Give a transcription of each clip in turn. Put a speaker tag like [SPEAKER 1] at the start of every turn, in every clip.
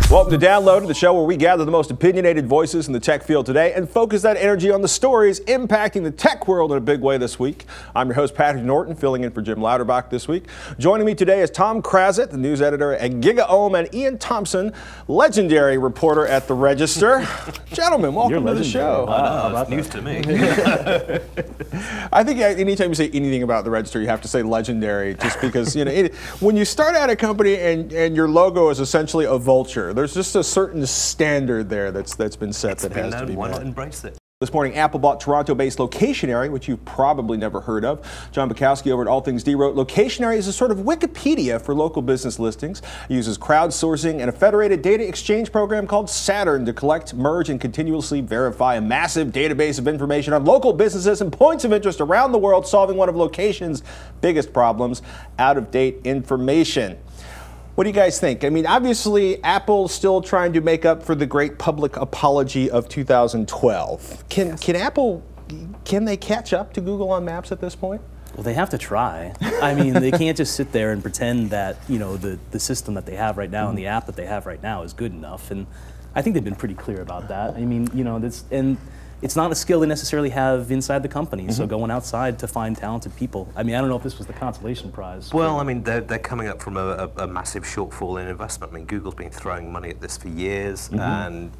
[SPEAKER 1] Welcome to Downloaded, the show where we gather the most opinionated voices in the tech field today and focus that energy on the stories impacting the tech world in a big way this week. I'm your host, Patrick Norton, filling in for Jim Lauterbach this week. Joining me today is Tom Krazit, the news editor at GigaOM, and Iain Thomson, legendary reporter at The Register. Gentlemen, welcome to the show.
[SPEAKER 2] It's news to me.
[SPEAKER 1] I think anytime you say anything about The Register, you have to say legendary, just because, when you start out a company and your logo is essentially a vulture, there's just a certain standard there that's been set that has to be met.
[SPEAKER 2] Why not embrace it?
[SPEAKER 1] This morning, Apple bought Toronto-based Locationary, which you've probably never heard of. John Bukowski over at All Things D wrote, Locationary is a sort of Wikipedia for local business listings. It uses crowdsourcing and a federated data exchange program called Saturn to collect, merge, and continuously verify a massive database of information on local businesses and points of interest around the world, solving one of Location's biggest problems, out-of-date information. What do you guys think? I mean, obviously, Apple's still trying to make up for the great public apology of 2012. Can they catch up to Google on Maps at this point?
[SPEAKER 3] Well, they have to try. I mean, they can't just sit there and pretend that, the system that they have right now and the app that they have right now is good enough. And I think they've been pretty clear about that. I mean, it's not a skill they necessarily have inside the company, so going outside to find talented people. I mean, I don't know if this was the consolation prize.
[SPEAKER 2] Well, I mean, they're coming up from a massive shortfall in investment. I mean, Google's been throwing money at this for years, and,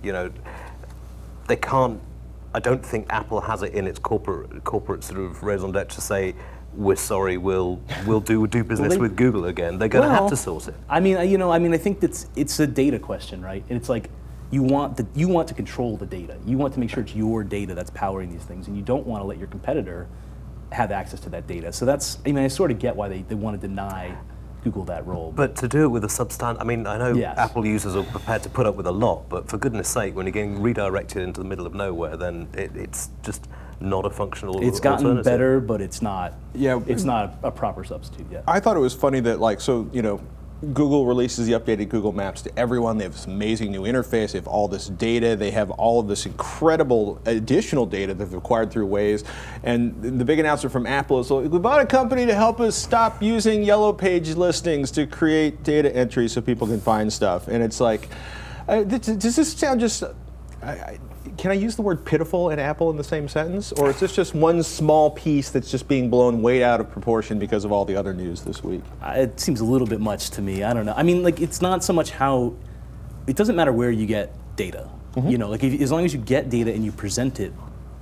[SPEAKER 2] they can't, I don't think Apple has it in its corporate sort of raison d'etre to say, we're sorry, we'll do business with Google again. They're going to have to source it.
[SPEAKER 3] I mean, I think it's a data question, right? And it's like, you want to control the data. You want to make sure it's your data that's powering these things, and you don't want to let your competitor have access to that data. So that's, I sort of get why they want to deny Google that role.
[SPEAKER 2] But to do it with a substandard, I mean, I know Apple users are prepared to put up with a lot, but for goodness sake, when you're getting redirected into the middle of nowhere, then it's just not a functional alternative.
[SPEAKER 3] It's gotten better, but it's not. Yeah, it's not a proper substitute yet.
[SPEAKER 1] I thought it was funny that, Google releases the updated Google Maps to everyone. They have this amazing new interface. They have all this data. They have all of this incredible additional data that they've acquired through Waze. And the big announcement from Apple is, we bought a company to help us stop using yellow page listings to create data entry so people can find stuff. And it's like, does this sound just... can I use the word pitiful and Apple in the same sentence? Or is this just one small piece that's just being blown way out of proportion because of all the other news this week?
[SPEAKER 3] It seems a little bit much to me. I don't know. I mean, it's not so much how, it doesn't matter where you get data. As long as you get data and you present it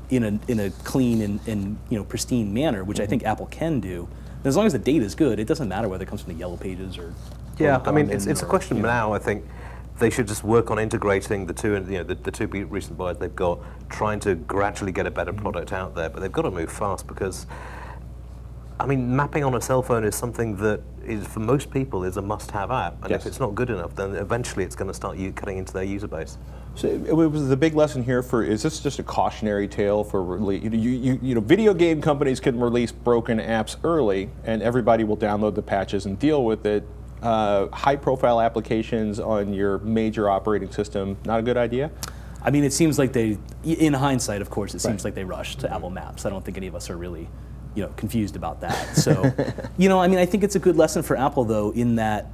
[SPEAKER 3] in a clean and pristine manner, which I think Apple can do, and as long as the data is good, it doesn't matter whether it comes from the yellow pages or...
[SPEAKER 2] Yeah, I mean, it's a question now, I think. They should just work on integrating the two, and the two recent buys they've got, trying to gradually get a better product out there. But they've got to move fast because, I mean, mapping on a cell phone is something that is, for most people, is a must-have app. And if it's not good enough, then eventually it's going to start cutting into their user base.
[SPEAKER 1] So it was the big lesson here is this just a cautionary tale for video game companies can release broken apps early, and everybody will download the patches and deal with it. High-profile applications on your major operating system, not a good idea?
[SPEAKER 3] I mean, it seems like in hindsight, of course, it seems like they rushed to Apple Maps. I don't think any of us are really, confused about that. So, I think it's a good lesson for Apple, though, in that,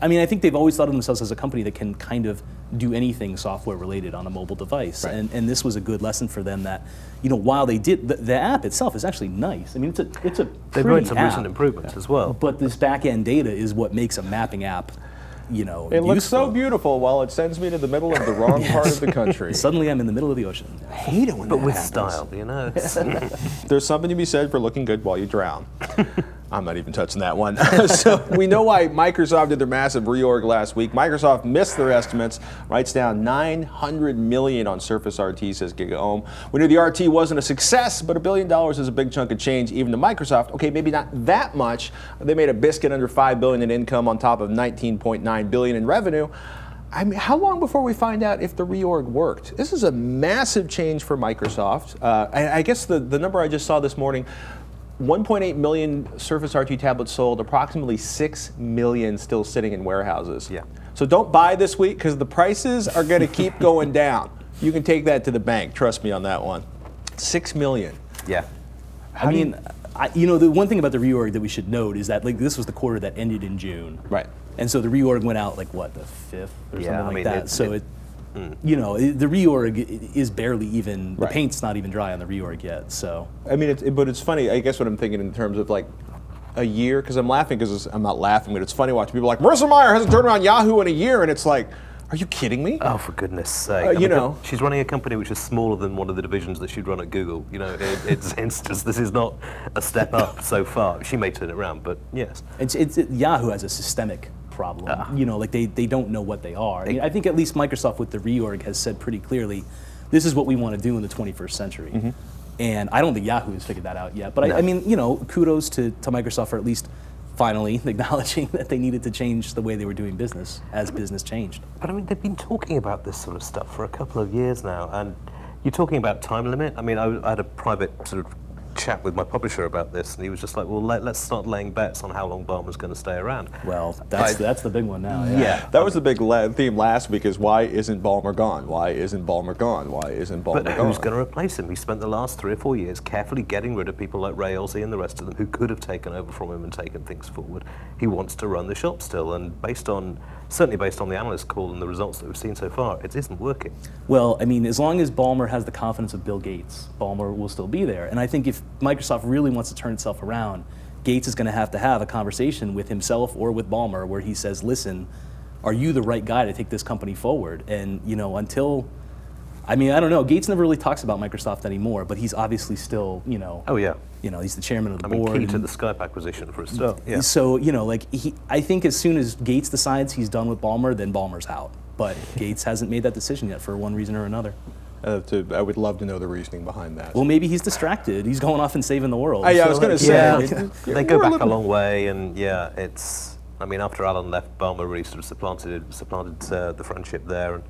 [SPEAKER 3] I think they've always thought of themselves as a company that can kind of do anything software-related on a mobile device. Right. And this was a good lesson for them that, while they did, the app itself is actually nice. I mean, it's a
[SPEAKER 2] They've made some recent improvements as well.
[SPEAKER 3] But this back-end data is what makes a mapping app,
[SPEAKER 1] It looks so beautiful while it sends me to the middle of the wrong part of the country.
[SPEAKER 3] Suddenly I'm in the middle of the ocean.
[SPEAKER 1] I hate it when
[SPEAKER 2] that
[SPEAKER 1] happens.
[SPEAKER 2] Style,
[SPEAKER 1] There's something to be said for looking good while you drown. I'm not even touching that one. So we know why Microsoft did their massive reorg last week. Microsoft missed their estimates, writes down $900 million on Surface RT, says GigaOM. We knew the RT wasn't a success, but $1 billion is a big chunk of change even to Microsoft. Okay, maybe not that much. They made a biscuit under $5 billion in income on top of $19.9 billion in revenue. I mean, how long before we find out if the reorg worked? This is a massive change for Microsoft. I guess the number I just saw this morning, 1.8 million Surface RT tablets sold, approximately 6 million still sitting in warehouses.
[SPEAKER 2] Yeah.
[SPEAKER 1] So don't buy this week because the prices are going to keep going down. You can take that to the bank. Trust me on that one. 6 million.
[SPEAKER 2] Yeah.
[SPEAKER 3] I mean, the one thing about the reorg that we should note is that like this was the quarter that ended in June.
[SPEAKER 1] Right.
[SPEAKER 3] And so the reorg went out like what, the 5th or
[SPEAKER 2] Yeah,
[SPEAKER 3] something like that. The reorg is barely even, the paint's not even dry on the reorg yet. So
[SPEAKER 1] I mean, but it's funny. I guess what I'm thinking in terms of like a year, because I'm laughing because I'm not laughing, but it's funny watching people like Marissa Mayer hasn't turned around Yahoo in a year, and it's like, are you kidding me?
[SPEAKER 2] Oh, for goodness sake! She's running a company which is smaller than one of the divisions that she'd run at Google. It's just this is not a step up so far. She may turn it around, but yes,
[SPEAKER 3] Yahoo has a systemic problem. Like they don't know what they are. I think at least Microsoft with the reorg has said pretty clearly, this is what we want to do in the 21st century. And I don't think Yahoo has figured that out yet. But I mean, kudos to Microsoft for at least finally acknowledging that they needed to change the way they were doing business as business changed.
[SPEAKER 2] But I mean, they've been talking about this sort of stuff for a couple of years now, and you're talking about time limit. I mean, I had a private sort of chat with my publisher about this, and he was just like, well, let's start laying bets on how long Ballmer's going to stay around.
[SPEAKER 3] Well, that's the big one now.
[SPEAKER 1] Yeah, that was the big theme last week is why isn't Ballmer gone? Why isn't Ballmer gone? Why isn't Ballmer gone?
[SPEAKER 2] But who's going to replace him? He spent the last 3 or 4 years carefully getting rid of people like Ray Ozzie and the rest of them who could have taken over from him and taken things forward. He wants to run the shop still, and certainly based on the analyst call and the results that we've seen so far, it isn't working.
[SPEAKER 3] Well, I mean, as long as Ballmer has the confidence of Bill Gates, Ballmer will still be there. And I think if Microsoft really wants to turn itself around, Gates is going to have a conversation with himself or with Ballmer where he says, listen, are you the right guy to take this company forward? And, until, I mean, I don't know, Gates never really talks about Microsoft anymore, but he's obviously still,
[SPEAKER 2] Oh, yeah.
[SPEAKER 3] He's the chairman of the board.
[SPEAKER 2] Key to the Skype acquisition for a start. Yeah.
[SPEAKER 3] So, I think as soon as Gates decides he's done with Ballmer, then Ballmer's out. But Gates hasn't made that decision yet for one reason or another.
[SPEAKER 1] I would love to know the reasoning behind that.
[SPEAKER 3] Well, maybe he's distracted. He's going off and saving the world.
[SPEAKER 1] I was going to say.
[SPEAKER 2] They go back a long way, and it's. I mean, after Alan left, Ballmer really sort of supplanted the friendship there, and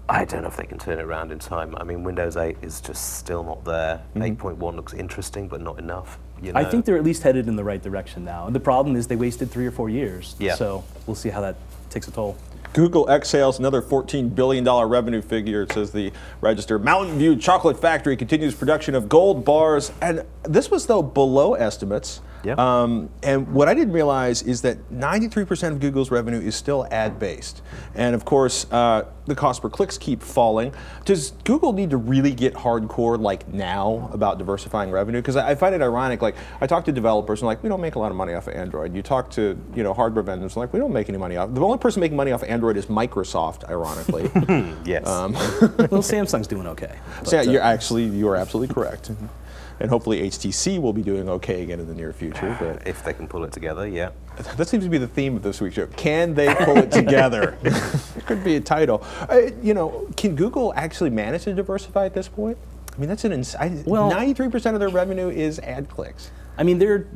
[SPEAKER 2] I don't know if they can turn it around in time. I mean, Windows 8 is just still not there. 8.1 looks interesting, but not enough.
[SPEAKER 3] I think they're at least headed in the right direction now. And the problem is they wasted 3 or 4 years.
[SPEAKER 2] Yeah.
[SPEAKER 3] So we'll see how that takes a toll.
[SPEAKER 1] Google exhales another $14 billion revenue figure, it says the Register. Mountain View Chocolate Factory continues production of gold bars. And this was, though, below estimates.
[SPEAKER 2] Yep.
[SPEAKER 1] And what I didn't realize is that 93% of Google's revenue is still ad-based. And of course, the cost per clicks keep falling. Does Google need to really get hardcore like now about diversifying revenue? Because I find it ironic, like I talk to developers and like, we don't make a lot of money off of Android. You talk to hardware vendors and like, we don't make any money off. The only person making money off of Android is Microsoft, ironically.
[SPEAKER 2] Yes.
[SPEAKER 3] Well, Samsung's doing okay.
[SPEAKER 1] So you are absolutely correct. And hopefully HTC will be doing okay again in the near future. But
[SPEAKER 2] if they can pull it together, yeah.
[SPEAKER 1] That seems to be the theme of this week's show. Can they pull it together? It could be a title. Can Google actually manage to diversify at this point? I mean, that's 93% of their revenue is ad clicks.
[SPEAKER 3] I mean, they're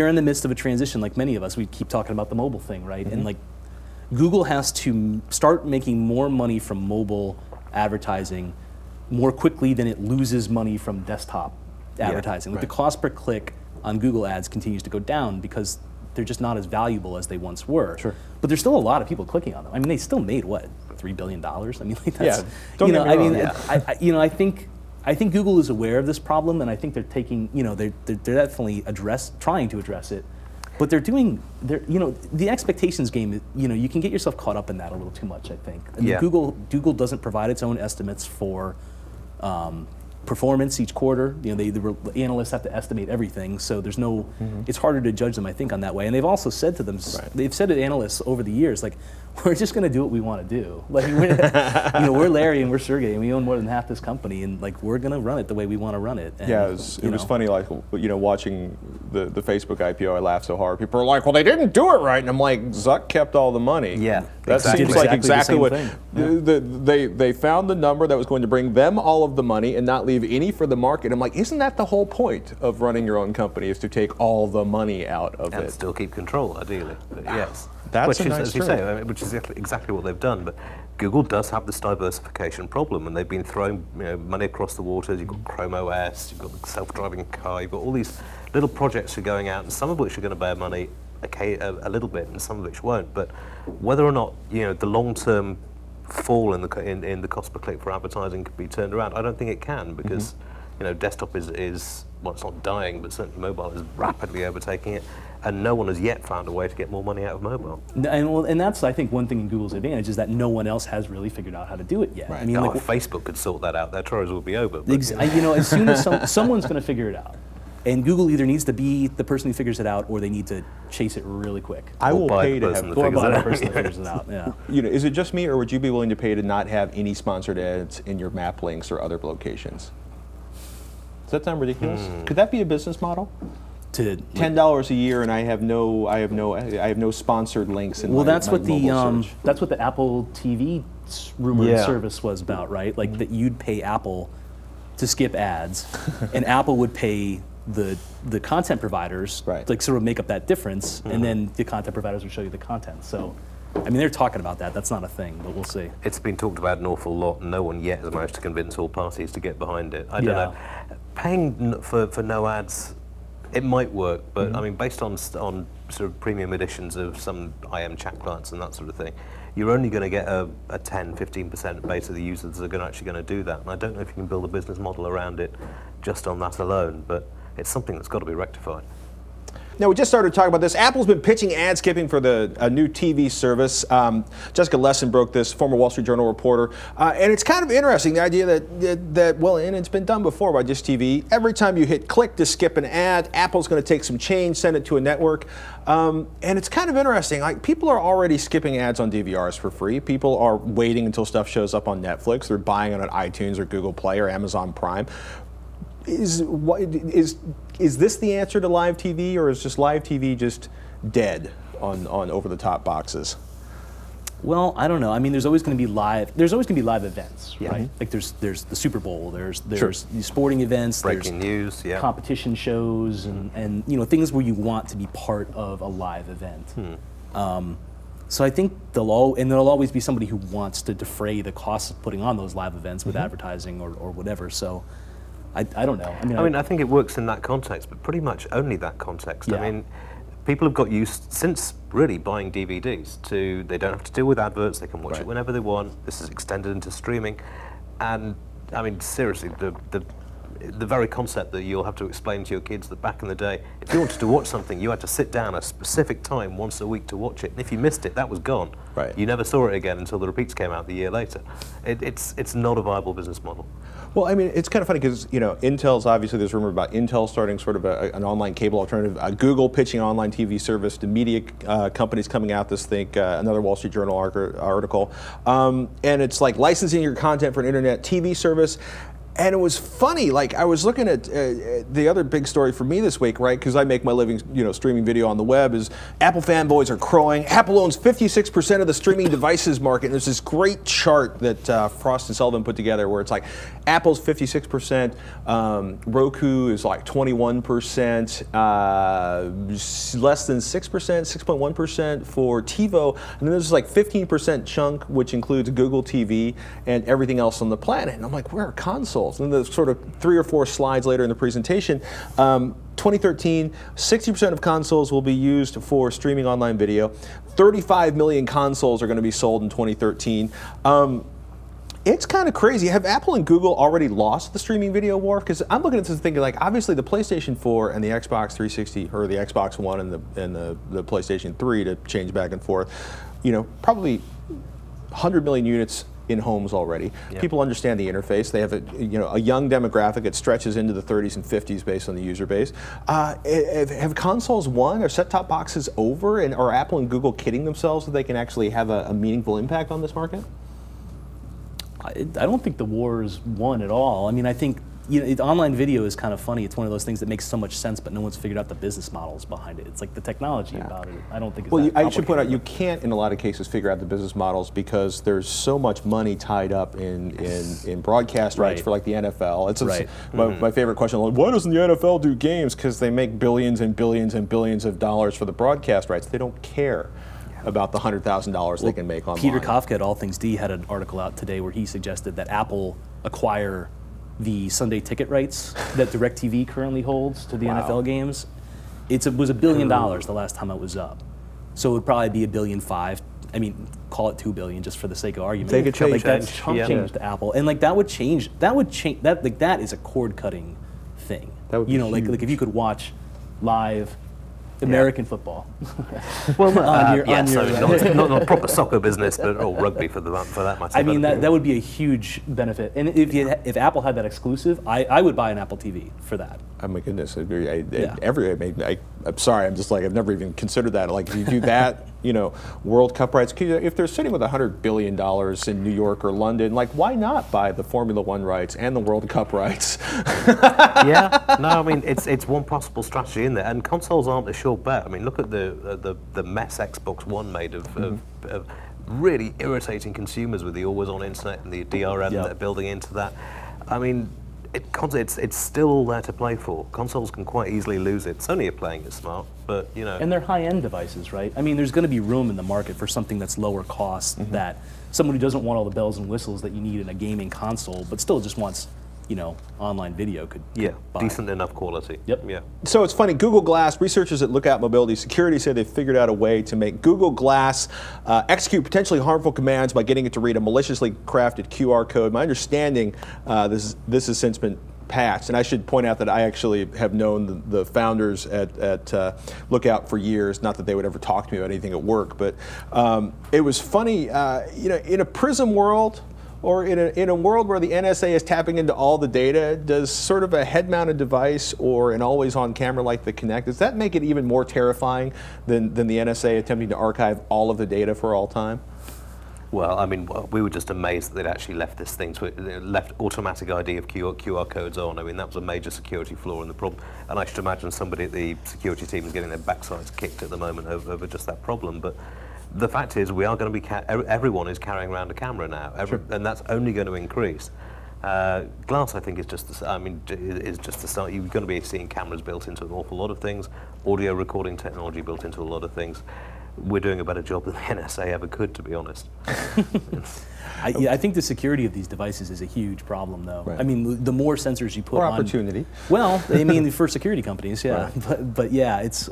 [SPEAKER 3] in the midst of a transition like many of us. We keep talking about the mobile thing, right? And like Google has to start making more money from mobile advertising more quickly than it loses money from desktop advertising. Like the cost per click on Google ads continues to go down because they're just not as valuable as they once were.
[SPEAKER 1] Sure.
[SPEAKER 3] But there's still a lot of people clicking on them. I mean, they still made what, $3 billion? I mean, like that's,
[SPEAKER 1] don't get me wrong.
[SPEAKER 3] I think Google is aware of this problem, and I think they're taking, they're definitely trying to address it. But the expectations game, you can get yourself caught up in that a little too much, I think. I mean, Google doesn't provide its own estimates for performance each quarter. The analysts have to estimate everything, so there's no. It's harder to judge them, I think, on that way. And they've also said to them, they've said to analysts over the years, like, we're just going to do what we want to do. Like, we're Larry and we're Sergey, and we own more than half this company, and like we're going to run it the way we want to run it. And,
[SPEAKER 1] it was funny, like watching the Facebook IPO. I laughed so hard. People are like, "Well, they didn't do it right," and I'm like, "Zuck kept all the money."
[SPEAKER 2] Yeah,
[SPEAKER 1] that seems like exactly what they found the number that was going to bring them all of the money and not leave any for the market. I'm like, isn't that the whole point of running your own company? Is to take all the money out of it
[SPEAKER 2] and still keep control, ideally. But yes.
[SPEAKER 1] That's
[SPEAKER 2] as you say, which is exactly what they've done. But Google does have this diversification problem, and they've been throwing money across the waters. You've got Chrome OS, you've got the self-driving car, you've got all these little projects that are going out, and some of which are going to bear money a little bit, and some of which won't. But whether or not the long-term fall in the cost per click for advertising could be turned around, I don't think it can, because desktop is well, it's not dying, but certainly mobile is rapidly overtaking it, and no one has yet found a way to get more money out of mobile.
[SPEAKER 3] And that's, I think, one thing in Google's advantage is that no one else has really figured out how to do it yet.
[SPEAKER 2] Right.
[SPEAKER 3] I mean,
[SPEAKER 2] if Facebook could sort that out, their trials would be over. But,
[SPEAKER 3] as soon as someone's going to figure it out. And Google either needs to be the person who figures it out, or they need to chase it really quick.
[SPEAKER 1] I will pay to have
[SPEAKER 3] or buy the person that figures it out. Yeah.
[SPEAKER 1] Is it just me, or would you be willing to pay to not have any sponsored ads in your map links or other locations? Does that sound ridiculous? Could that be a business model?
[SPEAKER 3] To
[SPEAKER 1] $10 a year, and I have no sponsored links in
[SPEAKER 3] well,
[SPEAKER 1] my,
[SPEAKER 3] that's
[SPEAKER 1] my
[SPEAKER 3] what
[SPEAKER 1] mobile search.
[SPEAKER 3] that's what the Apple TV rumored service was about, right? Like that you'd pay Apple to skip ads, and Apple would pay the content providers like sort of make up that difference, and then the content providers would show you the content. So, I mean, they're talking about that. That's not a thing, but we'll see.
[SPEAKER 2] It's been talked about an awful lot, and no one yet has managed to convince all parties to get behind it. I don't know. Paying for no ads, it might work, but I mean, based on sort of premium editions of some IM chat clients and that sort of thing, you're only going to get a 10-15% base of the users that are actually going to do that. And I don't know if you can build a business model around it just on that alone, but it's something that's got to be rectified.
[SPEAKER 1] Now, we just started talking about this. Apple's been pitching ad skipping for a new TV service. Jessica Lesson broke this, former Wall Street Journal reporter. And it's kind of interesting, the idea that, well, and it's been done before by Dish TV. Every time you hit click to skip an ad, Apple's going to take some change, send it to a network. And it's kind of interesting. Like, people are already skipping ads on DVRs for free. People are waiting until stuff shows up on Netflix. They're buying it on iTunes or Google Play or Amazon Prime. Is this the answer to live TV, or is just live TV just dead on over-the-top boxes?
[SPEAKER 3] Well, I don't know. I mean, there's always going to be live events, right? Like there's the Super Bowl, there's these sporting events,
[SPEAKER 2] breaking news,
[SPEAKER 3] competition shows, and things where you want to be part of a live event. So I think there'll always be somebody who wants to defray the costs of putting on those live events with advertising or whatever. So. I don't know. I mean,
[SPEAKER 2] I think it works in that context, but pretty much only that context. I mean, people have got used, since really buying DVDs, to they don't have to deal with adverts, they can watch it whenever they want. This is extended into streaming. And, I mean, seriously, the very concept that you'll have to explain to your kids that back in the day, if you wanted to watch something, you had to sit down a specific time once a week to watch it. And if you missed it, that was gone. You never saw it again until the repeats came out the year later. It's not a viable business model.
[SPEAKER 1] Well, I mean, it's kind of funny because, Intel's, obviously there's rumor about Intel starting sort of an online cable alternative, Google pitching an online TV service to media companies coming out this thing, another Wall Street Journal article. And it's like licensing your content for an internet TV service. And it was funny, like I was looking at the other big story for me this week, right? Because I make my living, streaming video on the web. Is Apple fanboys are crowing. Apple owns 56% of the streaming devices market. And there's this great chart that Frost and Sullivan put together, where it's like Apple's 56%, Roku is like 21%, less than 6%, 6.1% for TiVo, and then there's like 15% chunk, which includes Google TV and everything else on the planet. And I'm like, where are consoles? And then there's sort of 3 or 4 slides later in the presentation. 2013, 60% of consoles will be used for streaming online video. 35 million consoles are going to be sold in 2013. It's kind of crazy. Have Apple and Google already lost the streaming video war? Because I'm looking at this and thinking, like, obviously the PlayStation 4 and the Xbox 360, or the Xbox One and the PlayStation 3, to change back and forth, probably 100 million units in homes already. People understand the interface. They have a young demographic. It stretches into the 30s and 50s based on the user base. Have consoles won? Are set-top boxes over? And are Apple and Google kidding themselves that they can actually have a meaningful impact on this market?
[SPEAKER 3] I don't think the war is won at all. I mean, I think online video is kind of funny. It's one of those things that makes so much sense, but no one's figured out the business models behind it. It's like the technology about it. I don't think it's that
[SPEAKER 1] I should point out, you can't, in a lot of cases, figure out the business models because there's so much money tied up in broadcast rights for like the NFL. It's my favorite question. Like, why doesn't the NFL do games? Because they make billions and billions and billions of dollars for the broadcast rights. They don't care about the $100,000 they can make online.
[SPEAKER 3] Peter Kafka at All Things D had an article out today where he suggested that Apple acquire the Sunday ticket rights that DirecTV currently holds to the NFL games. It was $1 billion the last time it was up. So it would probably be $1.5 billion I mean, call it $2 billion just for the sake of argument.
[SPEAKER 1] Take a chunk
[SPEAKER 3] like that's
[SPEAKER 2] change.
[SPEAKER 3] chump change to Apple, and like that would change. That is a cord cutting thing.
[SPEAKER 1] That would be
[SPEAKER 3] like if you could watch live American football.
[SPEAKER 2] Well, not proper soccer business, but or rugby for that matter.
[SPEAKER 3] I mean, that would be a huge benefit. And if Apple had that exclusive, I would buy an Apple TV for that.
[SPEAKER 1] Oh my goodness! I'm sorry. I'm just like I've never even considered that. Like if you do that, World Cup rights. If they're sitting with $100 billion in New York or London, like why not buy the Formula One rights and the World Cup rights?
[SPEAKER 2] Yeah. No, I mean it's one possible strategy in there, and consoles aren't a sure bet. I mean, look at the mess Xbox One made of really irritating consumers with the always-on internet and the DRM that they're building into that. I mean. It's still there to play for. Consoles can quite easily lose it. Sony are playing it smart, but
[SPEAKER 3] And they're high-end devices, right? I mean, there's going to be room in the market for something that's lower cost. That someone who doesn't want all the bells and whistles that you need in a gaming console, but still just wants, online video could buy.
[SPEAKER 2] Decent enough quality.
[SPEAKER 3] Yep.
[SPEAKER 2] Yeah.
[SPEAKER 1] So it's funny, Google Glass, researchers at Lookout Mobility Security say they've figured out a way to make Google Glass execute potentially harmful commands by getting it to read a maliciously crafted QR code. My understanding, this has since been patched, and I should point out that I actually have known the founders at Lookout for years, not that they would ever talk to me about anything at work, but it was funny, in a Prism world, or in a world where the NSA is tapping into all the data, does sort of a head-mounted device or an always-on camera like the Kinect, does that make it even more terrifying than the NSA attempting to archive all of the data for all time?
[SPEAKER 2] Well, I mean, we were just amazed that they'd actually left this thing, left automatic ID of QR codes on. I mean, that was a major security flaw in the problem. And I should imagine somebody at the security team is getting their backsides kicked at the moment over just that problem. But the fact is, we are going to be everyone is carrying around a camera now, and that's only going to increase. Glass, I think, is just the start. You're going to be seeing cameras built into an awful lot of things, audio recording technology built into a lot of things. We're doing a better job than the NSA ever could, to be honest.
[SPEAKER 3] I think the security of these devices is a huge problem, though.
[SPEAKER 1] Right.
[SPEAKER 3] I mean, the more sensors you put
[SPEAKER 1] or
[SPEAKER 3] on...
[SPEAKER 1] opportunity.
[SPEAKER 3] Well, I mean, for security companies, yeah.
[SPEAKER 1] Right.
[SPEAKER 3] But yeah, it's...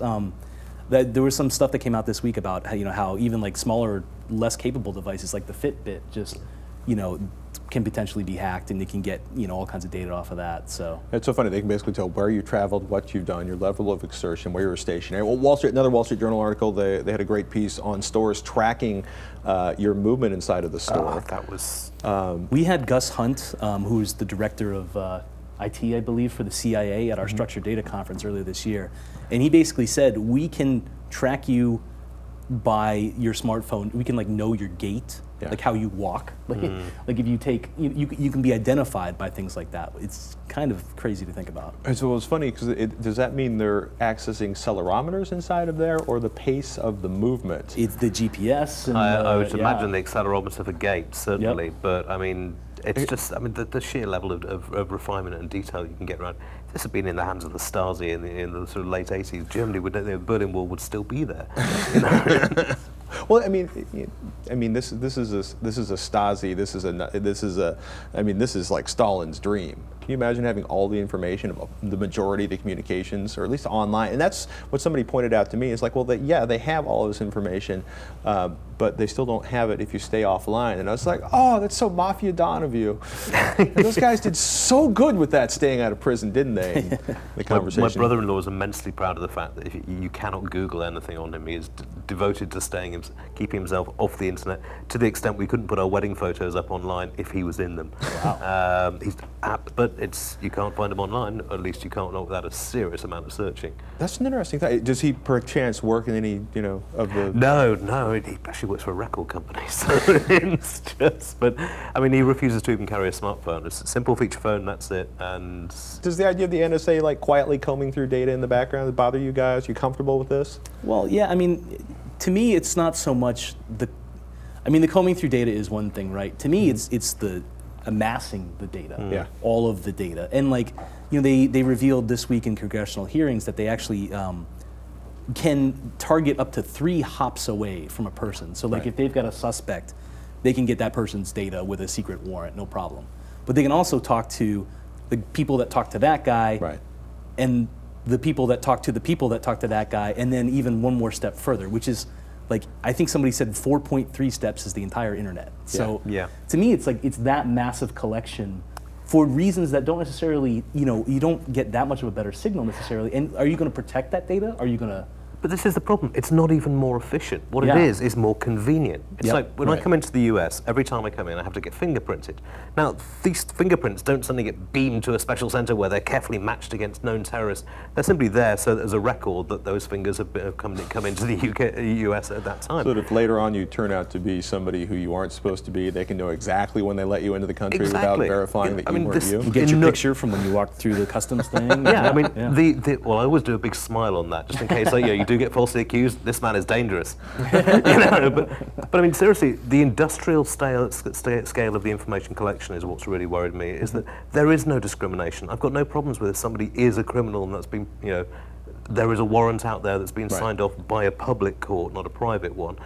[SPEAKER 3] there was some stuff that came out this week about how even like smaller, less capable devices like the Fitbit just, can potentially be hacked, and they can get all kinds of data off of that. So
[SPEAKER 1] it's so funny. They can basically tell where you traveled, what you've done, your level of exertion, where you were stationary. Well, another Wall Street Journal article. They had a great piece on stores tracking your movement inside of the store.
[SPEAKER 2] That was.
[SPEAKER 3] We had Gus Hunt, who's the director of IT, I believe, for the CIA at our Structured Data Conference earlier this year, and he basically said we can track you by your smartphone. We can know your gait. Yeah. Like how you walk, like if you take, you can be identified by things like that. It's kind of crazy to think about.
[SPEAKER 1] And so it's funny because does that mean they're accessing accelerometers inside of there, or the pace of the movement?
[SPEAKER 3] It's the GPS. And,
[SPEAKER 2] I would imagine the accelerometer for gait, certainly, but I mean, it's just, the sheer level of refinement and detail you can get around. If this had been in the hands of the Stasi in the sort of late 80s, Germany the Berlin Wall would still be there.
[SPEAKER 1] Well, I mean, this is a Stasi. This is like Stalin's dream. Can you imagine having all the information about the majority of the communications, or at least online? And that's what somebody pointed out to me. It's like, well, they have all this information, but they still don't have it if you stay offline. And I was like, oh, that's so Mafia Don of you. And those guys did so good with that, staying out of prison, didn't they? The conversation.
[SPEAKER 2] My brother-in-law is immensely proud of the fact that if you cannot Google anything on him. He is devoted to keeping himself off the internet, to the extent we couldn't put our wedding photos up online if he was in them. Wow. But you can't find him online, or at least you can't without a serious amount of searching.
[SPEAKER 1] That's an interesting thing. Does he perchance work in any, of the...
[SPEAKER 2] No, he actually works for a record company, so it's just, but, I mean, he refuses to even carry a smartphone. It's a simple feature phone, that's it, and... Does
[SPEAKER 1] the idea of the NSA, quietly combing through data in the background bother you guys? You comfortable with this?
[SPEAKER 3] Well, yeah, I mean, to me, it's not so much the combing through data is one thing, right? To me, it's the amassing the data, all of the data. And they revealed this week in congressional hearings that they actually can target up to 3 hops away from a person. So if they've got a suspect, they can get that person's data with a secret warrant, no problem. But they can also talk to the people that talk to that guy, and the people that talk to the people that talk to that guy, and then even one more step further, which is like I think somebody said 4.3 steps is the entire internet. So
[SPEAKER 2] Yeah.
[SPEAKER 3] to me, it's like it's that massive collection for reasons that don't necessarily, you don't get that much of a better signal necessarily. And are you going to protect that data? Are you going to?
[SPEAKER 2] But this is the problem. It's not even more efficient. What
[SPEAKER 3] Yeah.
[SPEAKER 2] it is more convenient. It's
[SPEAKER 3] Yep.
[SPEAKER 2] like when I come into the US, every time I come in, I have to get fingerprinted. Now, these fingerprints don't suddenly get beamed to a special center where they're carefully matched against known terrorists. They're simply there so that there's a record that those fingers have come into the US at that time.
[SPEAKER 1] So that if later on you turn out to be somebody who you aren't supposed to be, they can know exactly when they let you into the country without
[SPEAKER 2] Exactly.
[SPEAKER 1] verifying that you weren't you.
[SPEAKER 3] You get your picture from when you walked through the customs thing.
[SPEAKER 2] Yeah, I mean, well, I always do a big smile on that, just in case you do get falsely accused. This man is dangerous. But I mean, seriously, the industrial scale of the information collection is what's really worried me. Is that there is no discrimination. I've got no problems with if somebody is a criminal and that's been, there is a warrant out there that's been signed off by a public court, not a private one.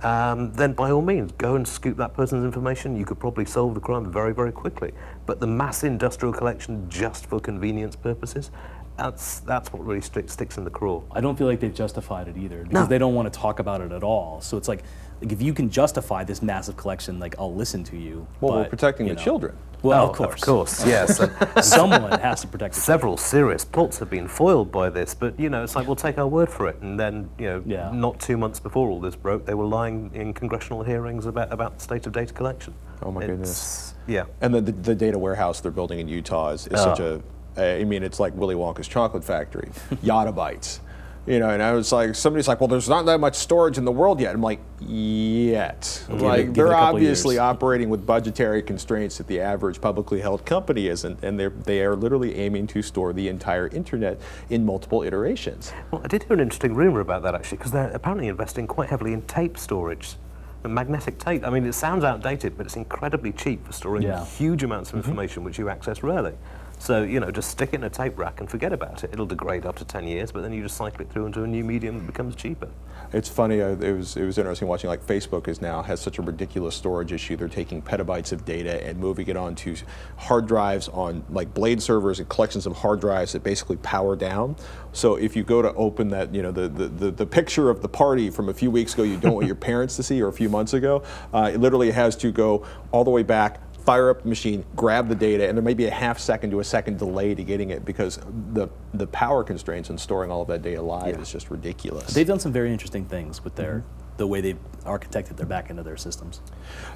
[SPEAKER 2] Then by all means, go and scoop that person's information. You could probably solve the crime very, very quickly. But the mass industrial collection just for convenience purposes, that's what really sticks in the craw.
[SPEAKER 3] I don't feel like they've justified it either because they don't want to talk about it at all. So it's like if you can justify this massive collection, like I'll listen to you.
[SPEAKER 1] Well,
[SPEAKER 3] but,
[SPEAKER 1] we're protecting the children.
[SPEAKER 3] Well,
[SPEAKER 2] Of course, yes.
[SPEAKER 3] Someone has to protect the
[SPEAKER 2] Several serious plots have been foiled by this, but it's like we'll take our word for it. And then, not 2 months before all this broke, they were lying in congressional hearings about the state of data collection.
[SPEAKER 1] Oh my goodness.
[SPEAKER 2] Yeah.
[SPEAKER 1] And the data warehouse they're building in Utah is such a, I mean, it's like Willy Wonka's chocolate factory, yottabytes. And I was like, somebody's like, well, there's not that much storage in the world yet. I'm like, yet. Like, they're obviously operating with budgetary constraints that the average publicly held company isn't, and they are literally aiming to store the entire internet in multiple iterations.
[SPEAKER 2] Well, I did hear an interesting rumor about that actually, because they're apparently investing quite heavily in tape storage. Magnetic tape. I mean, it sounds outdated, but it's incredibly cheap for storing huge amounts of information which you access rarely. So, just stick it in a tape rack and forget about it. It'll degrade after 10 years, but then you just cycle it through into a new medium that becomes cheaper.
[SPEAKER 1] It's funny, it was interesting watching, like Facebook has such a ridiculous storage issue. They're taking petabytes of data and moving it onto hard drives on like blade servers and collections of hard drives that basically power down. So if you go to open that, the picture of the party from a few weeks ago you don't want your parents to see, or a few months ago, it literally has to go all the way back, fire up the machine, grab the data, and there may be a half second to a second delay to getting it because the power constraints in storing all of that data live is just ridiculous.
[SPEAKER 3] They've done some very interesting things with the way they've architected their back end of their systems.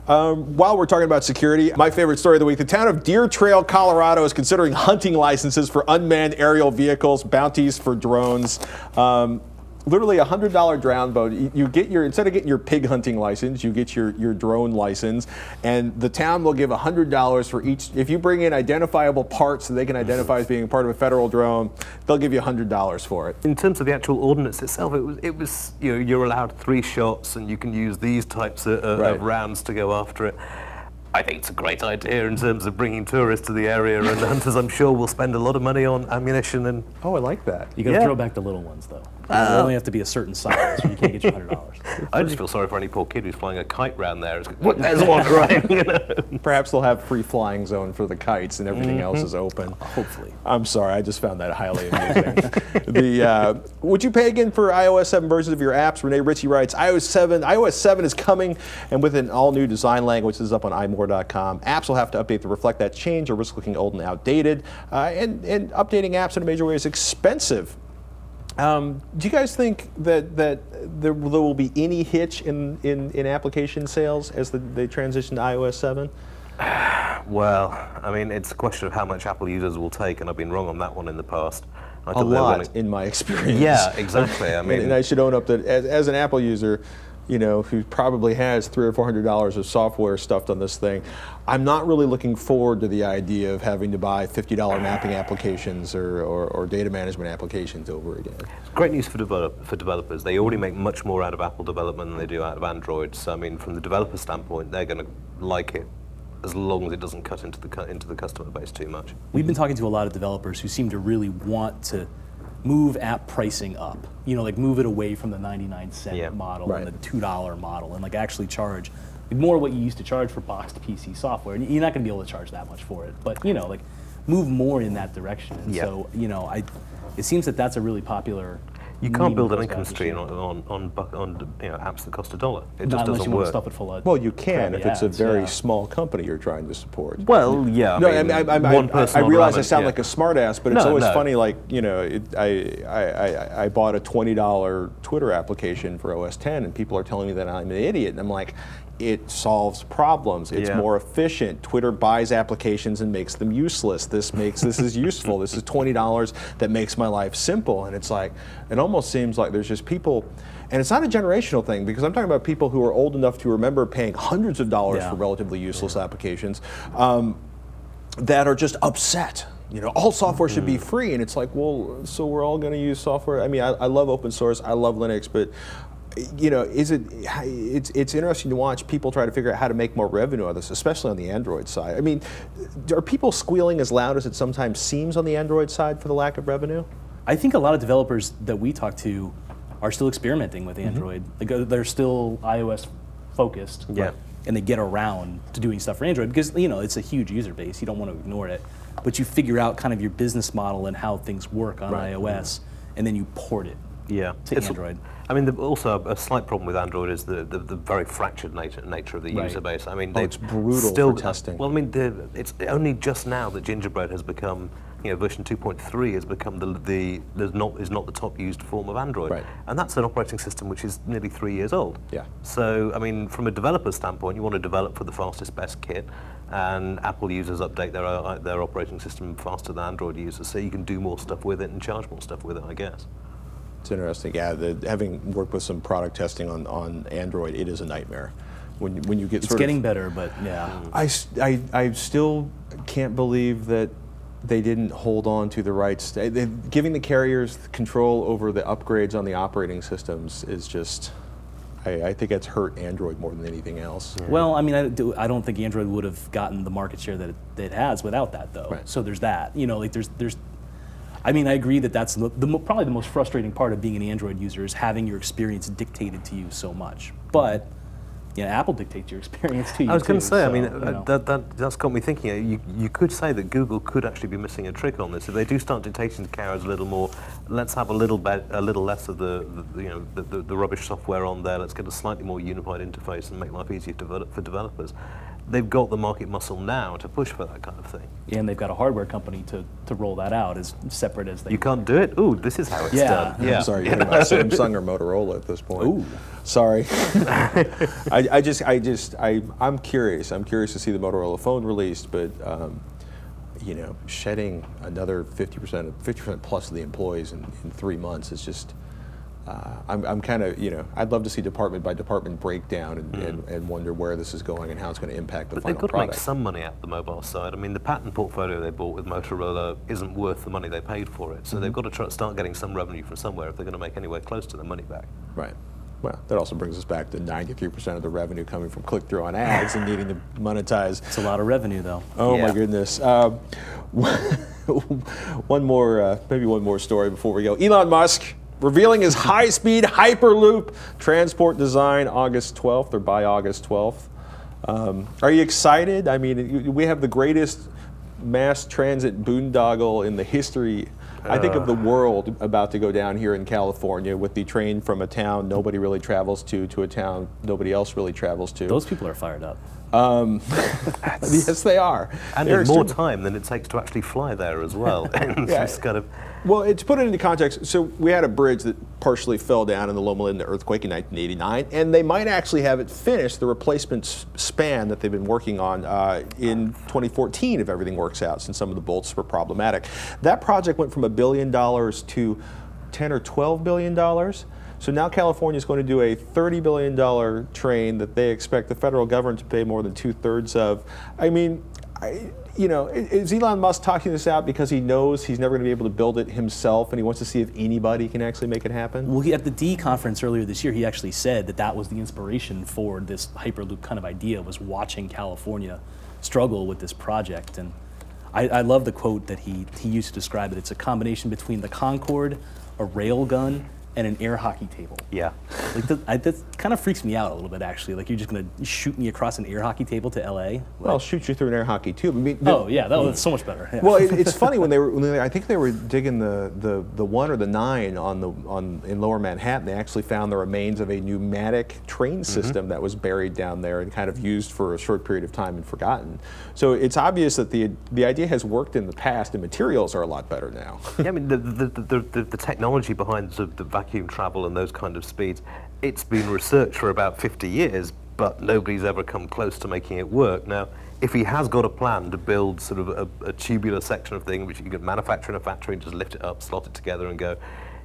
[SPEAKER 1] While we're talking about security, my favorite story of the week, the town of Deer Trail, Colorado is considering hunting licenses for unmanned aerial vehicles, bounties for drones. Literally $100 drone boat. You get instead of getting your pig hunting license, you get your drone license, and the town will give $100 for each. If you bring in identifiable parts that they can identify as being part of a federal drone, they'll give you $100 for it.
[SPEAKER 2] In terms of the actual ordnance itself, it was you're allowed 3 shots, and you can use these types of rounds to go after it. I think it's a great idea in terms of bringing tourists to the area, and hunters, I'm sure, will spend a lot of money on ammunition. And
[SPEAKER 1] oh, I like that.
[SPEAKER 3] You got to throw back the little ones, though. They only have to be a certain size, or you can't get your $100.
[SPEAKER 2] I just feel sorry for any poor kid who's flying a kite round there. There's one, right?
[SPEAKER 1] Perhaps they'll have free flying zone for the kites, and everything else is open.
[SPEAKER 3] Hopefully.
[SPEAKER 1] I'm sorry, I just found that highly amusing. Would you pay again for iOS 7 versions of your apps? Renee Ritchie writes, iOS 7 is coming, and with an all-new design language. This is up on imore.com. Apps will have to update to reflect that change or risk looking old and outdated. And updating apps in a major way is expensive. Do you guys think that there will be any hitch in application sales as they transition to iOS 7?
[SPEAKER 2] Well, I mean, it's a question of how much Apple users will take, and I've been wrong on that one in the past.
[SPEAKER 1] A lot, in my experience.
[SPEAKER 2] Yeah, exactly. I mean,
[SPEAKER 1] and I should own up that as an Apple user, who probably has $300 or $400 of software stuffed on this thing, I'm not really looking forward to the idea of having to buy $50 mapping applications or data management applications over again.
[SPEAKER 2] It's great news for developers. They already make much more out of Apple development than they do out of Android. So I mean, from the developer standpoint, they're going to like it as long as it doesn't cut into the customer base too much.
[SPEAKER 3] We've been talking to a lot of developers who seem to really want to move app pricing up, like move it away from the 99-cent model and the $2 model, and like actually charge more what you used to charge for boxed PC software. And you're not going to be able to charge that much for it, but like move more in that direction. And so it seems that that's a really popular
[SPEAKER 2] You can't build an income stream on apps that cost $1. It just doesn't work.
[SPEAKER 3] Stuff it full of
[SPEAKER 1] well, you can if it's a very
[SPEAKER 3] yeah.
[SPEAKER 1] small company you're trying to support.
[SPEAKER 2] Well, yeah.
[SPEAKER 1] No,
[SPEAKER 2] one person.
[SPEAKER 1] I realize I
[SPEAKER 2] I
[SPEAKER 1] sound like a smartass, but it's always
[SPEAKER 2] no.
[SPEAKER 1] funny. Like I bought a $20 Twitter application for OS 10, and people are telling me that I'm an idiot, and I'm like, it solves problems. It's more efficient. Twitter buys applications and makes them useless. This is useful. This is $20 that makes my life simple. And it's like, it almost seems like there's just people, and it's not a generational thing, because I'm talking about people who are old enough to remember paying hundreds of dollars for relatively useless applications that are just upset. You know, all software should be free, and it's like, well, so we're all going to use software. I mean, I love open source. I love Linux, but you know, it's interesting to watch people try to figure out how to make more revenue out of this, especially on the Android side. I mean, are people squealing as loud as it sometimes seems on the Android side for the lack of revenue?
[SPEAKER 3] I think a lot of developers that we talk to are still experimenting with Android. Like, they're still iOS focused, and they get around to doing stuff for Android because, you know, it's a huge user base. You don't want to ignore it, but you figure out kind of your business model and how things work on iOS, and then you port it to Android.
[SPEAKER 2] I mean, also a slight problem with Android is the very fractured nature of the user base. I mean,
[SPEAKER 1] it's brutal for testing.
[SPEAKER 2] Well, I mean, it's only just now that Gingerbread has become, you know, version 2.3 has become is not the top used form of Android, and that's an operating system which is nearly 3 years old.
[SPEAKER 1] Yeah.
[SPEAKER 2] So, I mean, from a developer's standpoint, you want to develop for the fastest, best kit, and Apple users update their operating system faster than Android users, so you can do more stuff with it and charge more stuff with it, I guess.
[SPEAKER 1] It's interesting. Yeah, having worked with some product testing on Android, it is a nightmare. When you get
[SPEAKER 3] it's getting better, but yeah.
[SPEAKER 1] I still can't believe that they didn't hold on to the rights. Giving the carriers control over the upgrades on the operating systems is just, I think it's hurt Android more than anything else.
[SPEAKER 3] Well, I mean, I don't think Android would have gotten the market share that it has without that, though. So there's that. You know, like there's. I mean, I agree that that's probably the most frustrating part of being an Android user is having your experience dictated to you so much. But Apple dictates your experience to you.
[SPEAKER 2] I was going to say,
[SPEAKER 3] so,
[SPEAKER 2] I mean, that's got me thinking. You could say that Google could actually be missing a trick on this if they do start dictating to carriers a little more. Let's have a little less of the rubbish software on there. Let's get a slightly more unified interface and make life easier for developers. They've got the market muscle now to push for that kind of thing.
[SPEAKER 3] Yeah, and they've got a hardware company to roll that out as separate as they.
[SPEAKER 2] You can't do it? Ooh, this is how it's done.
[SPEAKER 1] Yeah. I'm sorry, you're talking about Samsung or Motorola at this point.
[SPEAKER 3] Ooh.
[SPEAKER 1] Sorry. I'm curious. I'm curious to see the Motorola phone released, but you know, shedding another 50% plus of the employees in 3 months is just. I'm kind of, you know, I'd love to see department by department breakdown and wonder where this is going and how it's going to impact the final product.
[SPEAKER 2] But they've got to make some money out the mobile side. I mean, the patent portfolio they bought with Motorola isn't worth the money they paid for it. So they've got to start getting some revenue from somewhere if they're going to make anywhere close to their money back.
[SPEAKER 1] Right. Well, that also brings us back to 93% of the revenue coming from click-through on ads and needing to monetize.
[SPEAKER 3] It's a lot of revenue, though.
[SPEAKER 1] Oh, my goodness. One more story before we go. Elon Musk revealing his high-speed Hyperloop transport design August 12th, or by August 12th. Are you excited? I mean, we have the greatest mass transit boondoggle in the history, I think, of the world about to go down here in California with the train from a town nobody really travels to a town nobody else really travels to.
[SPEAKER 3] Those people are fired up.
[SPEAKER 1] Yes, they are.
[SPEAKER 2] And in more time than it takes to actually fly there as well. It's kind of.
[SPEAKER 1] Well, to put it into context, so we had a bridge that partially fell down in the Loma Linda earthquake in 1989, and they might actually have it finished, the replacement span that they've been working on in 2014 if everything works out, since some of the bolts were problematic. That project went from $1 billion to $10 or $12 billion. So now California is going to do a $30 billion train that they expect the federal government to pay more than 2/3 of. I mean, you know, is Elon Musk talking this out because he knows he's never going to be able to build it himself and he wants to see if anybody can actually make it happen?
[SPEAKER 3] Well, at the D conference earlier this year, he actually said that was the inspiration for this Hyperloop kind of idea, was watching California struggle with this project. And I love the quote that he used to describe it. It's a combination between the Concorde, a rail gun, and an air hockey table.
[SPEAKER 2] Yeah.
[SPEAKER 3] Like that kind of freaks me out a little bit, actually. Like, you're just going to shoot me across an air hockey table to LA? Like,
[SPEAKER 1] well, I'll shoot you through an air hockey tube. I mean,
[SPEAKER 3] oh yeah, that's so much better. Yeah.
[SPEAKER 1] Well, it's funny when I think they were digging the 1 or the 9 in Lower Manhattan. They actually found the remains of a pneumatic train system that was buried down there and kind of used for a short period of time and forgotten. So it's obvious that the idea has worked in the past, and materials are a lot better now.
[SPEAKER 2] Yeah, I mean, the technology behind the vacuum travel and those kind of speeds, it's been researched for about 50 years, but nobody's ever come close to making it work. Now, if he has got a plan to build sort of a tubular section of thing which you can manufacture in a factory and just lift it up, slot it together and go,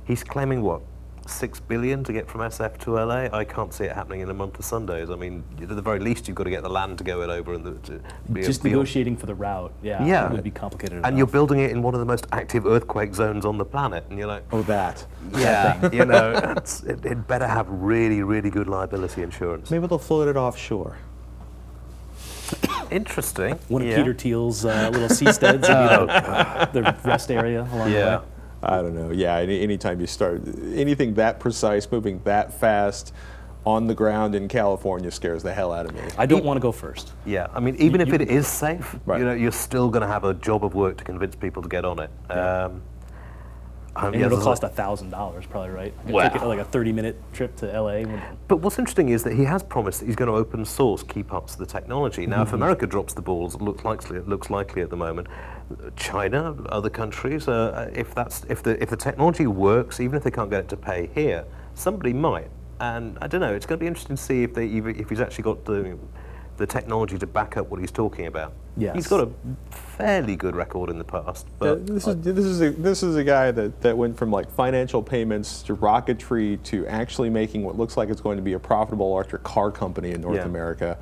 [SPEAKER 2] he's claiming what? $6 billion to get from SF to LA? I can't see it happening in a month of Sundays. I mean, at the very least, you've got to get the land to go it over and
[SPEAKER 3] just negotiating for the route. Yeah, it would be complicated enough.
[SPEAKER 2] And you're building it in one of the most active earthquake zones on the planet, and you're like,
[SPEAKER 1] oh, that.
[SPEAKER 2] Yeah, you know, it better have really, really good liability insurance.
[SPEAKER 1] Maybe they'll float it offshore.
[SPEAKER 2] Interesting.
[SPEAKER 3] One of Peter Thiel's little seasteads, the rest area along the way.
[SPEAKER 1] I don't know. Yeah, anytime you start anything that precise, moving that fast on the ground in California scares the hell out of me.
[SPEAKER 3] I don't want to go first.
[SPEAKER 2] Yeah, I mean, even if it is safe, you know, you're still going to have a job of work to convince people to get on it.
[SPEAKER 3] And it'll cost $1,000 probably, right?
[SPEAKER 2] Wow.
[SPEAKER 3] Take it like a 30-minute trip to LA.
[SPEAKER 2] But what's interesting is that he has promised that he's going to open source keep ups to the technology. Now, if America drops the balls, it looks likely at the moment. China, other countries, if the technology works, even if they can't get it to pay here, somebody might. And I don't know. It's going to be interesting to see if he's actually got the technology to back up what he's talking about.
[SPEAKER 3] Yes.
[SPEAKER 2] He's got a fairly good record in the past. But
[SPEAKER 1] this is a guy that went from like financial payments to rocketry to actually making what looks like it's going to be a profitable electric car company in North America.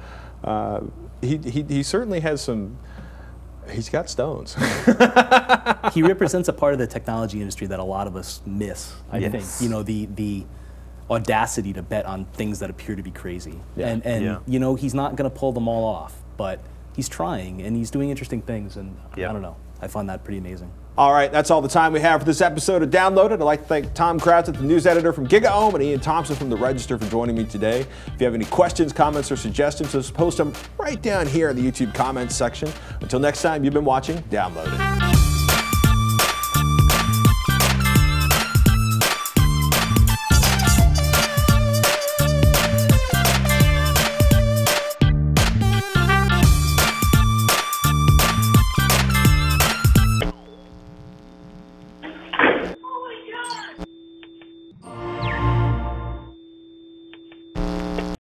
[SPEAKER 1] He certainly has some. He's got stones.
[SPEAKER 3] He represents a part of the technology industry that a lot of us miss. I think, you know, the audacity to bet on things that appear to be crazy. And you know, he's not going to pull them all off, but he's trying and he's doing interesting things, and I don't know. I find that pretty amazing.
[SPEAKER 1] All right, that's all the time we have for this episode of Downloaded. I'd like to thank Tom Krazit, the news editor from GigaOM, and Iain Thomson from The Register for joining me today. If you have any questions, comments, or suggestions, just post them right down here in the YouTube comments section. Until next time, you've been watching Downloaded.